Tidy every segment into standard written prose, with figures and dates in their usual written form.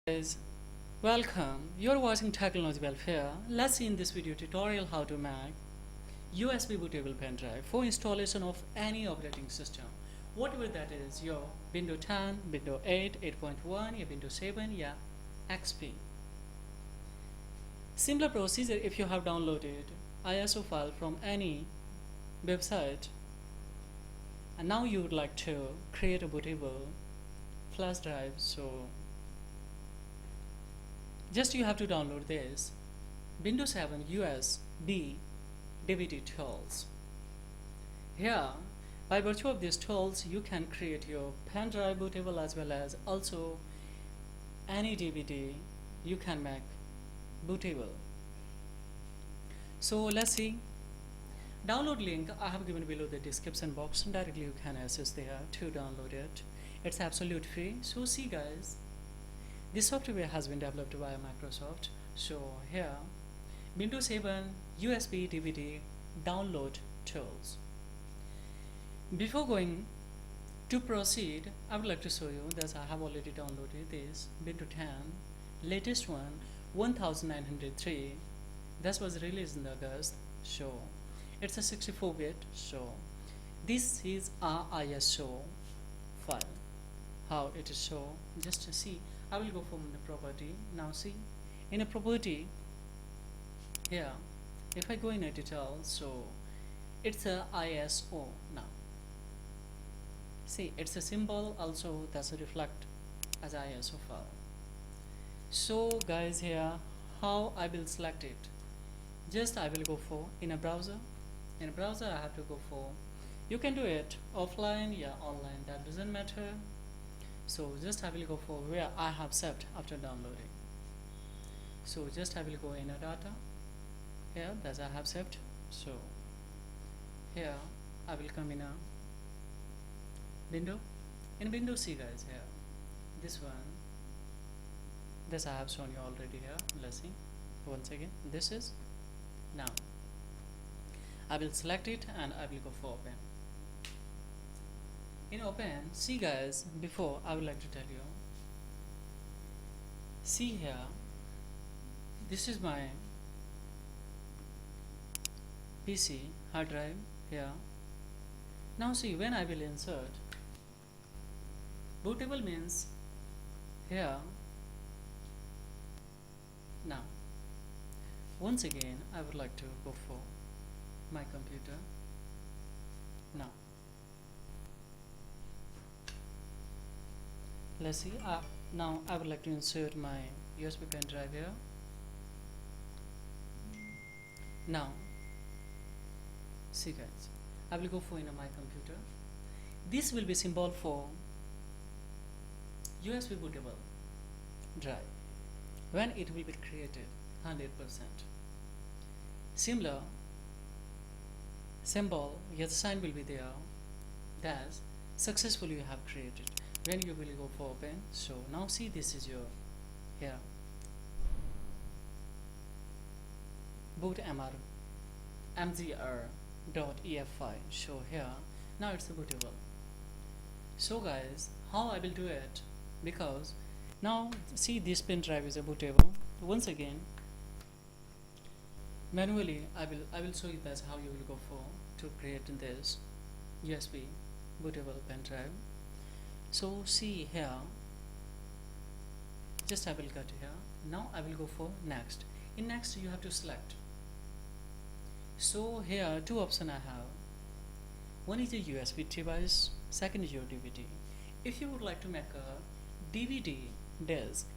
Guys, welcome. You're watching Technology Welfare. Let's see in this video tutorial how to make USB bootable pen drive for installation of any operating system. Whatever that is, your Windows 10, Windows 8, 8.1, your Windows 7, yeah, XP. Similar procedure if you have downloaded ISO file from any website and now you would like to create a bootable flash drive, so just you have to download this Windows 7 USB DVD tools. Here, by virtue of these tools, you can create your pen drive bootable as well as also any DVD you can make bootable. So let's see. Download link I have given below the description box. Directly you can access there to download it. It's absolute free. So see guys, this software has been developed by Microsoft. So here, Windows 7 USB DVD download tools. Before going to proceed, I would like to show you that I have already downloaded this Windows 10 latest one 1903. That was released in August. So it's a 64-bit. So this is a ISO file. How it is show? Just to see. I will go from the property. Now see, in a property here, if I go in a detail, so it's a ISO now. See, it's a symbol also that's a reflect as ISO file. So guys, here how I will select it? Just I will go for in a browser. In a browser I have to go for, you can do it offline, yeah, online, that doesn't matter. So just I will go for where I have saved after downloading. So just I will go in a data here that I have saved. So here I will come in a window. In window, see guys, here this one, this I have shown you already here. Let's see once again. This is now. I will select it and I will go for open. In open, see guys, before I would like to tell you, see here, this is my PC hard drive here. Now see, when I will insert bootable means here. Now once again I would like to go for my computer. Now let's see, now I would like to insert my USB pen drive here. Now see guys, I will go for my computer. This will be symbol for USB bootable drive when it will be created 100%. Similar symbol, yes, sign will be there that successfully you have created when you will go for open. So now see, this is your here boot mgr.ef file. So here now it's a bootable. So guys, how I will do it? Because now see, this pen drive is a bootable. Once again manually I will show you that's how you will go for to create this USB bootable pen drive. So see here, just I will cut here. Now I will go for next. In next you have to select. So here two options I have. One is a USB device, second is your DVD. If you would like to make a DVD disk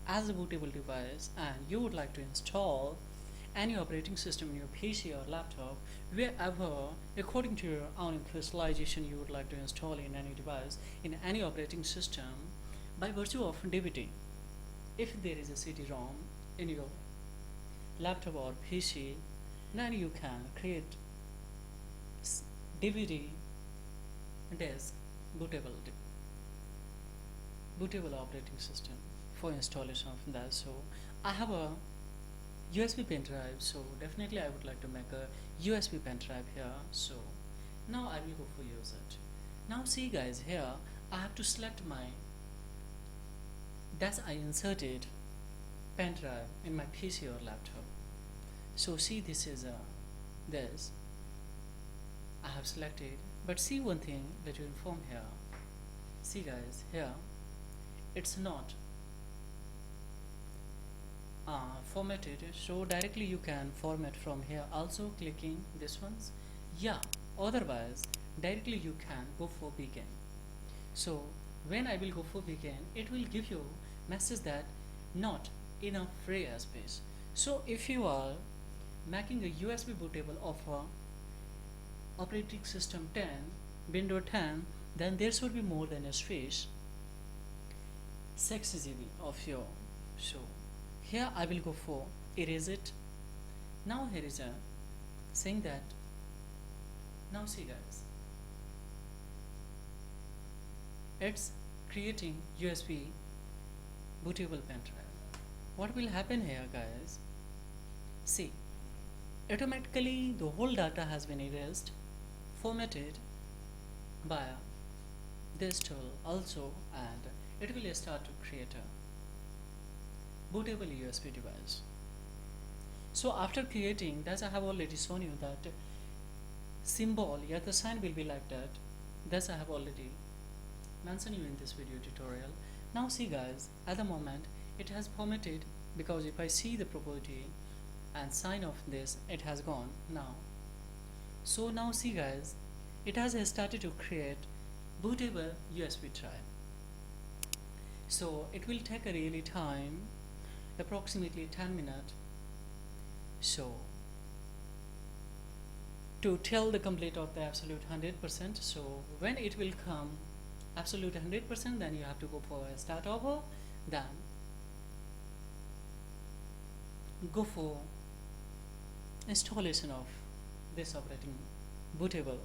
as a bootable device and you would like to install any operating system in your PC or laptop, wherever according to your own specialization you would like to install in any device in any operating system, by virtue of DVD, if there is a CD-ROM in your laptop or PC, then you can create DVD disk bootable operating system for installation of that. So I have a USB pen drive, so definitely I would like to make a USB pen drive here. So now I will go for use it. Now see guys, here I have to select my That's I inserted pen drive in my PC or laptop. So see, this is this I have selected, but see one thing, let you inform here. See guys, here it's not formatted, so directly you can format from here, also clicking this ones. Yeah, otherwise directly you can go for begin. So when I will go for begin, it will give you message that not enough free space. So if you are making a USB bootable of operating system 10, Windows 10, then there should be more than a space 6 GB of your. So here I will go for erase it. Now here is a saying that, now see guys, it's creating USB bootable pen drive. What will happen here guys, see, automatically the whole data has been erased, formatted by this tool also, and it will start to create a bootable USB device. So after creating, as I have already shown you that symbol, yeah, the sign will be like that. That's I have already mentioned you in this video tutorial. Now see guys, at the moment it has formatted, because if I see the property and sign of this, it has gone now. So now see guys, it has started to create bootable USB drive. So it will take a really time, approximately 10 minutes. So to tell the complete of the absolute 100%, so when it will come absolute 100%, then you have to go for a start over, then go for installation of this bootable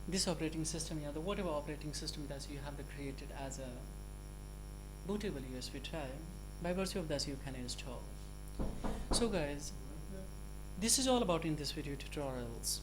this operating system, yeah, the whatever operating system that you have created as a bootable USB drive. By virtue of that you can install. So guys, this is all about in this video tutorials.